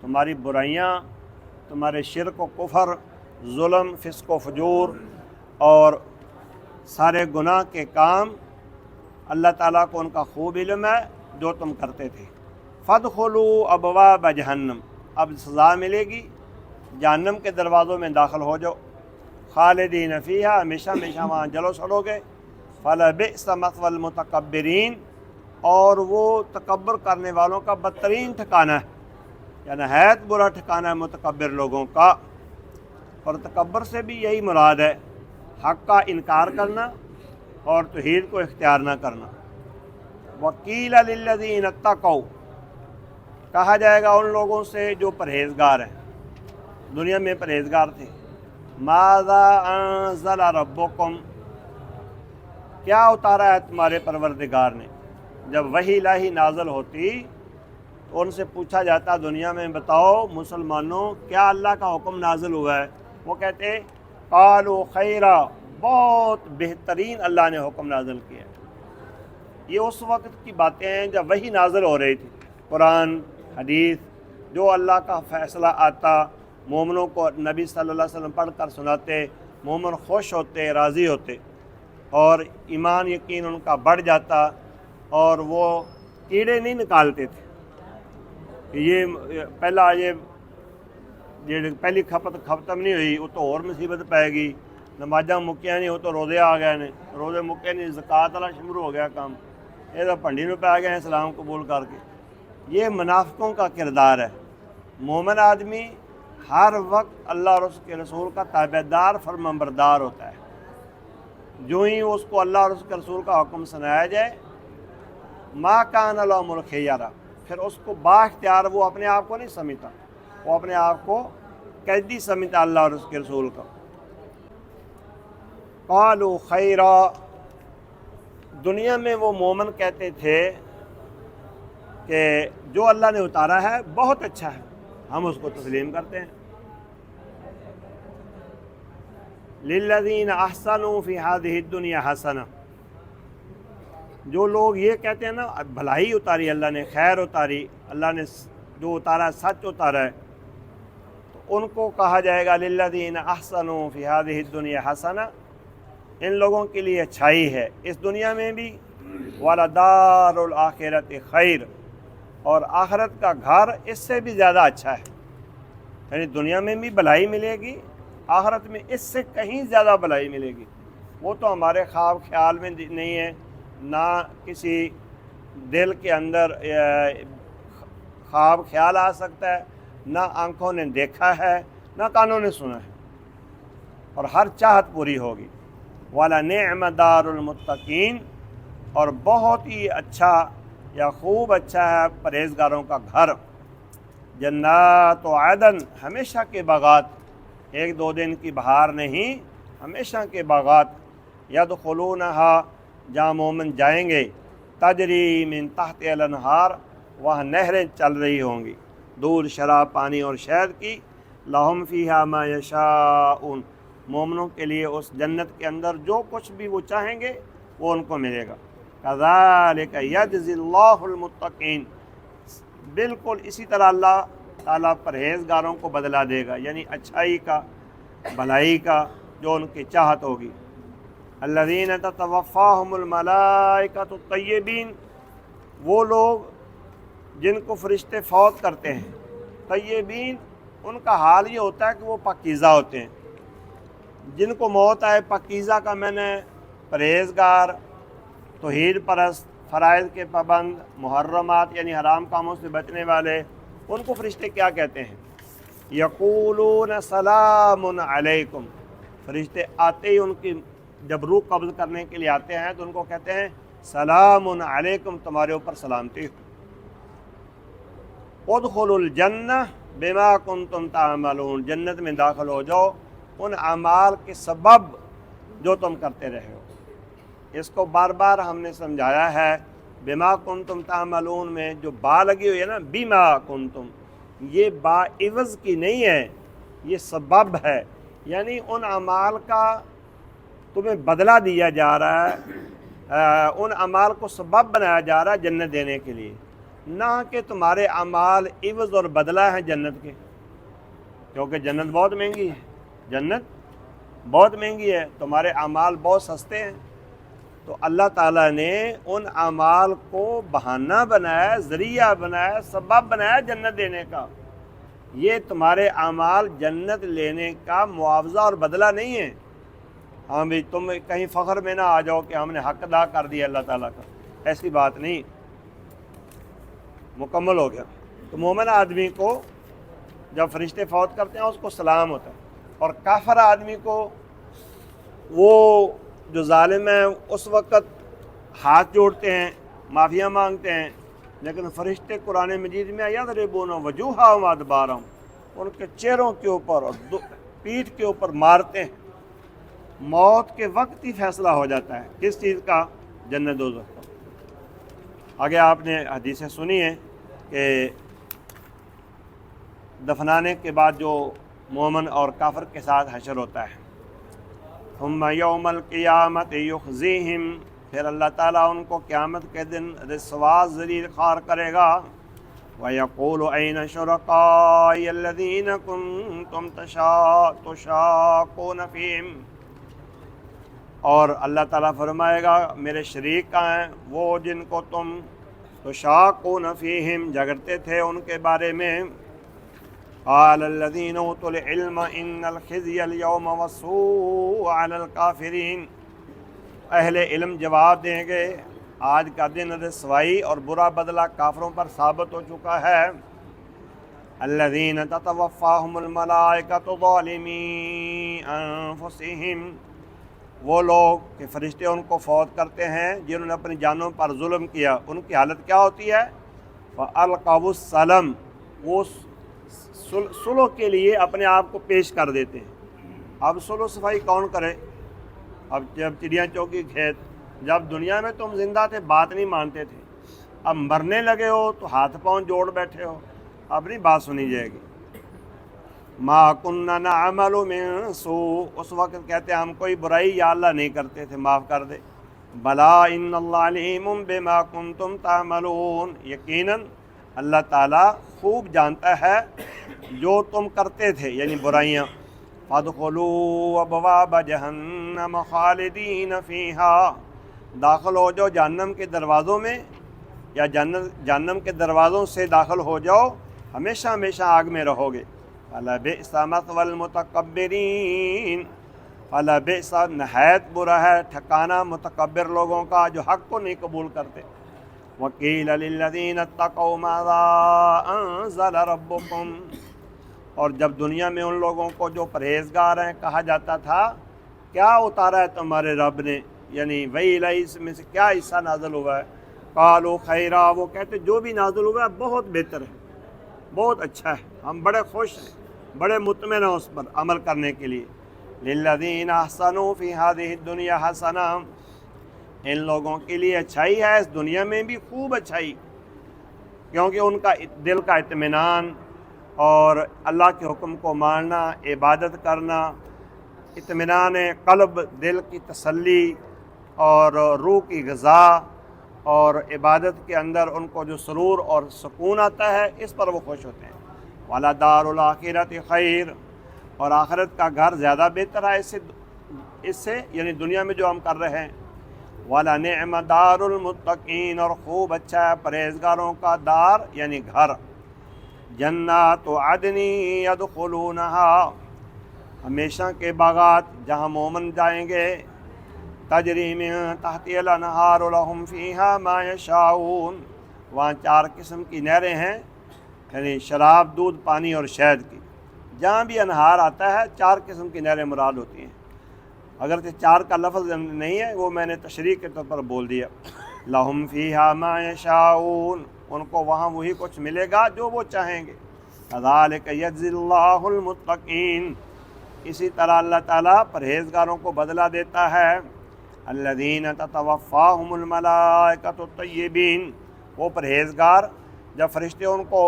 تمہاری برائیاں، تمہارے شرک و کفر، ظلم، فسق و فجور اور سارے گناہ کے کام اللہ تعالیٰ کو ان کا خوب علم ہے جو تم کرتے تھے۔ فادخلوا ابواب جہنم، اب سزا ملے گی، جہنم کے دروازوں میں داخل ہو جاؤ، خالدین فیہا، ہمیشہ ہمیشہ وہاں جلو سڑو گے، فلبئس مثوى المتکبرین، اور وہ تکبر کرنے والوں کا بدترین ٹھکانہ ہے، یا نہایت برا ٹھکانہ ہے متکبر لوگوں کا۔ اور تکبر سے بھی یہی مراد ہے، حق کا انکار کرنا اور توحید کو اختیار نہ کرنا۔ وقیل للذین اتقوا، کہا جائے گا ان لوگوں سے جو پرہیزگار ہیں، دنیا میں پرہیزگار تھے، ماذا انزل ربکم، کیا اتارا ہے تمہارے پروردگار نے۔ جب وحی الہی نازل ہوتی تو ان سے پوچھا جاتا دنیا میں، بتاؤ مسلمانوں کیا اللہ کا حکم نازل ہوا ہے؟ وہ کہتے قالوا خیرا، بہت بہترین اللہ نے حکم نازل کیا۔ یہ اس وقت کی باتیں ہیں جب وحی نازل ہو رہی تھی، قرآن حدیث، جو اللہ کا فیصلہ آتا مومنوں کو نبی صلی اللہ علیہ وسلم پڑھ کر سناتے، مومن خوش ہوتے، راضی ہوتے، اور ایمان یقین ان کا بڑھ جاتا، اور وہ کیڑے نہیں نکالتے تھے کہ یہ پہلی کھپت ختم نہیں ہوئی وہ تو اور مصیبت پائے گی، نمازاں مکیاں نہیں وہ تو روزے آ گئے نے، روزے مکے نہیں زکوٰۃ والا شروع ہو گیا کام، یہ تو پنڈی میں پہ گئے ہیں اسلام قبول کر کے۔ یہ منافقوں کا کردار ہے۔ مومن آدمی ہر وقت اللہ اور اس کے رسول کا تابعدار فرمانبردار ہوتا ہے۔ جو ہی اس کو اللہ اور اس کے رسول کا حکم سنایا جائے، ما کان لہم الخیرہ، پھر اس کو با اختیار، وہ اپنے آپ کو نہیں سمجھتا، وہ اپنے آپ کو قیدی سمجھتا اللہ اور اس کے رسول کا۔ قالوا خیرا، دنیا میں وہ مومن کہتے تھے کہ جو اللہ نے اتارا ہے بہت اچھا ہے، ہم اس کو تسلیم کرتے ہیں۔ للذین احسنوا فی ہذہ الدنیا حسنہ، جو لوگ یہ کہتے ہیں نا بھلائی اتاری اللہ نے، خیر اتاری اللہ نے، جو اتارا سچ اتارا ہے، تو ان کو کہا جائے گا للذین احسنوا فی ہذہ الدنیا حسنہ، ان لوگوں کے لیے اچھائی ہے اس دنیا میں بھی، ولدار الآخرۃ خیر، اور آخرت کا گھر اس سے بھی زیادہ اچھا ہے، یعنی دنیا میں بھی بھلائی ملے گی، آخرت میں اس سے کہیں زیادہ بھلائی ملے گی۔ وہ تو ہمارے خواب خیال میں نہیں ہے، نہ کسی دل کے اندر خواب خیال آ سکتا ہے، نہ آنکھوں نے دیکھا ہے، نہ کانوں نے سنا ہے، اور ہر چاہت پوری ہوگی۔ وَلَنِعْمَ دَارُ الْمُتَّقِينَ، اور بہت ہی اچھا یا خوب اچھا ہے پرہیزگاروں کا گھر، جنات و عدن، ہمیشہ کے باغات، ایک دو دن کی بہار نہیں، ہمیشہ کے باغات، یدخلونہا، جہاں مومن جائیں گے، تجری من تحت الانہار، وہاں نہریں چل رہی ہوں گی، دودھ، شراب، پانی اور شہد کی، لہم فیہا ما یشاءون، مومنوں کے لیے اس جنت کے اندر جو کچھ بھی وہ چاہیں گے وہ ان کو ملے گا۔ کذالک یجزی اللہ المتقین، بالکل اسی طرح اللہ تعالیٰ پرہیزگاروں کو بدلہ دے گا، یعنی اچھائی کا، بھلائی کا، جو ان کی چاہت ہوگی۔ الذین تتوفاہم الملائکۃ الطیبین، وہ لوگ جن کو فرشتے فوت کرتے ہیں، طیبین، ان کا حال یہ ہوتا ہے کہ وہ پاکیزہ ہوتے ہیں۔ جن کو موت آئے، پاکیزہ کا میں نے پرہیزگار، توحید پرست، فرائض کے پابند، محرمات یعنی حرام کاموں سے بچنے والے، ان کو فرشتے کیا کہتے ہیں؟ یقولون سلام علیکم، فرشتے آتے ہی ان کی جب روح قبض کرنے کے لیے آتے ہیں تو ان کو کہتے ہیں سلام علیکم، تمہارے اوپر سلامتی ہو، ادخلوا الجنہ بما کنتم تعملون، جنت میں داخل ہو جاؤ ان اعمال کے سبب جو تم کرتے رہے ہو۔ اس کو بار بار ہم نے سمجھایا ہے، بما کنتم تعملون میں جو با لگی ہوئی ہے نا، بما کنتم، یہ با عوض کی نہیں ہے، یہ سبب ہے، یعنی ان اعمال کا تمہیں بدلہ دیا جا رہا ہے، ان اعمال کو سبب بنایا جا رہا ہے جنت دینے کے لیے۔ نہ کہ تمہارے اعمال عوض اور بدلہ ہیں جنت کے، کیونکہ جنت بہت مہنگی ہے، جنت بہت مہنگی ہے، تمہارے اعمال بہت سستے ہیں۔ تو اللہ تعالیٰ نے ان اعمال کو بہانہ بنایا، ذریعہ بنایا، سبب بنایا جنت دینے کا۔ یہ تمہارے اعمال جنت لینے کا معاوضہ اور بدلہ نہیں ہے۔ ہاں بھی تم کہیں فخر میں نہ آ جاؤ کہ ہم نے حق ادا کر دیا اللہ تعالیٰ کا، ایسی بات نہیں، مکمل ہو گیا۔ تو مومن آدمی کو جب فرشتے فوت کرتے ہیں اس کو سلام ہوتا ہے، اور کافر آدمی کو، وہ جو ظالم ہیں اس وقت ہاتھ جوڑتے ہیں، معافیاں مانگتے ہیں، لیکن فرشتے قرآن مجید میں یضربون وجوہہم وادبارہم، ان کے چہروں کے اوپر اور پیٹھ کے اوپر مارتے ہیں۔ موت کے وقت ہی فیصلہ ہو جاتا ہے کس چیز کا؟ جنت دوزخ کا۔ آگے آپ نے حدیثیں سنی ہیں کہ دفنانے کے بعد جو مومن اور کافر کے ساتھ حشر ہوتا ہے، ثم یوم القیامت یخزیہم، پھر اللہ تعالیٰ ان کو قیامت کے دن رسوا ذلیل خوار کرے گا۔ وَيَقُولُ أَيْنَ شُرَكَائِيَ الَّذِينَ كُنتُمْ تُشَاقُونَ فِيهِمْ، اور اللہ تعالیٰ فرمائے گا میرے شریک کہاں ہیں، وہ جن کو تم تشاقون فیہم جھگڑتے تھے ان کے بارے میں۔ قال الذین اوتوا العلم ان الخزي اليوم والسوء على الكافرین، اہل علم جواب دیں گے آج کا دن رسوائی اور برا بدلہ کافروں پر ثابت ہو چکا ہے۔ الذین تتوفاہم الملائکۃ ظالمی انفسہم، وہ لوگ کہ فرشتے ان کو فوت کرتے ہیں جنہوں نے اپنی جانوں پر ظلم کیا، ان کی حالت کیا ہوتی ہے؟ فَأَلْقَوُا السَّلَمَ، وہ صلح کے لیے اپنے آپ کو پیش کر دیتے ہیں۔ اب صلح صفائی کون کرے؟ اب جب چڑیاں چوکی کھیت، جب دنیا میں تم زندہ تھے بات نہیں مانتے تھے، اب مرنے لگے ہو تو ہاتھ پاؤں جوڑ بیٹھے ہو، اب نہیں بات سنی جائے گی۔ ما کننا نعمل من سوء، اس وقت کہتے ہیں ہم کوئی برائی یا اللہ نہیں کرتے تھے، معاف کر دے۔ بلا ان اللہ علیم بما کنتم تعملون، یقیناً اللہ تعالیٰ خوب جانتا ہے جو تم کرتے تھے، یعنی برائیاں۔ فادخلوا ابواب جہنم خالدین فیہا، داخل ہو جاؤ جہنم کے دروازوں میں، یا جہنم کے دروازوں سے داخل ہو جاؤ، ہمیشہ ہمیشہ آگ میں رہو گے۔ فلبئس مثوى المتکبرین، فلبئس، نہایت برا ہے ٹھکانہ متکبر لوگوں کا جو حق کو نہیں قبول کرتے۔ وقیل للذین اتقوا ماذا انزل ربکم، اور جب دنیا میں ان لوگوں کو جو پرہیزگار ہیں کہا جاتا تھا کیا اتارا ہے تمہارے رب نے، یعنی وہی الہی میں سے کیا حصہ نازل ہوا ہے؟ قالوا خیرا، وہ کہتے جو بھی نازل ہوا ہے بہت بہتر ہے، بہت اچھا ہے، ہم بڑے خوش ہیں، بڑے مطمئن ہیں اس پر عمل کرنے کے لیے۔ للذین احسنوا فی ہذہ الدنیا حسنہ، ان لوگوں کے لیے اچھائی ہے اس دنیا میں بھی خوب اچھائی، کیونکہ ان کا دل کا اطمینان اور اللہ کے حکم کو ماننا، عبادت کرنا، اطمینان قلب، دل کی تسلی اور روح کی غذا، اور عبادت کے اندر ان کو جو سرور اور سکون آتا ہے اس پر وہ خوش ہوتے ہیں۔ وَلَدَارُ الْآخِرَةِ خَيْرٌ، اور آخرت کا گھر زیادہ بہتر ہے اس سے یعنی دنیا میں جو ہم کر رہے ہیں۔ وَلَنِعْمَ دَارُ الْمُتَّقِينَ، اور خوب اچھا ہے پرہیزگاروں کا دار یعنی گھر۔ جنات عدن يدخلونها، ہمیشہ کے باغات جہاں مومن جائیں گے، تجری من تحتها الانہار لهم فیہا ما یشاؤون، وہاں 4 قسم کی نہریں ہیں، یعنی شراب، دودھ، پانی اور شہد کی۔ جہاں بھی انہار آتا ہے 4 قسم کی نہریں مراد ہوتی ہیں، اگرچہ 4 کا لفظ نہیں ہے، وہ میں نے تشریح کے طور پر بول دیا۔ لہم فیہا ما یشاؤون، ان کو وہاں وہی کچھ ملے گا جو وہ چاہیں گے۔ کذالک یجزی اللہ المتقین، اسی طرح اللہ تعالیٰ پرہیزگاروں کو بدلہ دیتا ہے۔ الذین تتوفاہم الملائکۃ الطیبین، وہ پرہیزگار جب فرشتے ان کو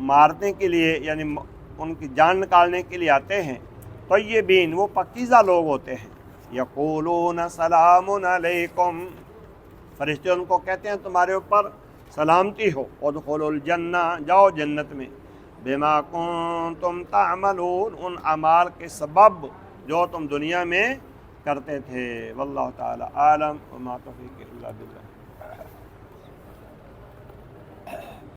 مارنے کے لیے یعنی ان کی جان نکالنے کے لیے آتے ہیں، طیبین، وہ پاکیزہ لوگ ہوتے ہیں۔ یقولون سلام علیکم، فرشتے ان کو کہتے ہیں تمہارے اوپر سلامتی ہو، ادخلوا الجنہ، جاؤ جنت میں، بما کنتم تعملون، ان اعمال کے سبب جو تم دنیا میں کرتے تھے۔ واللہ تعالی عالم، وما توفیق الا باللہ۔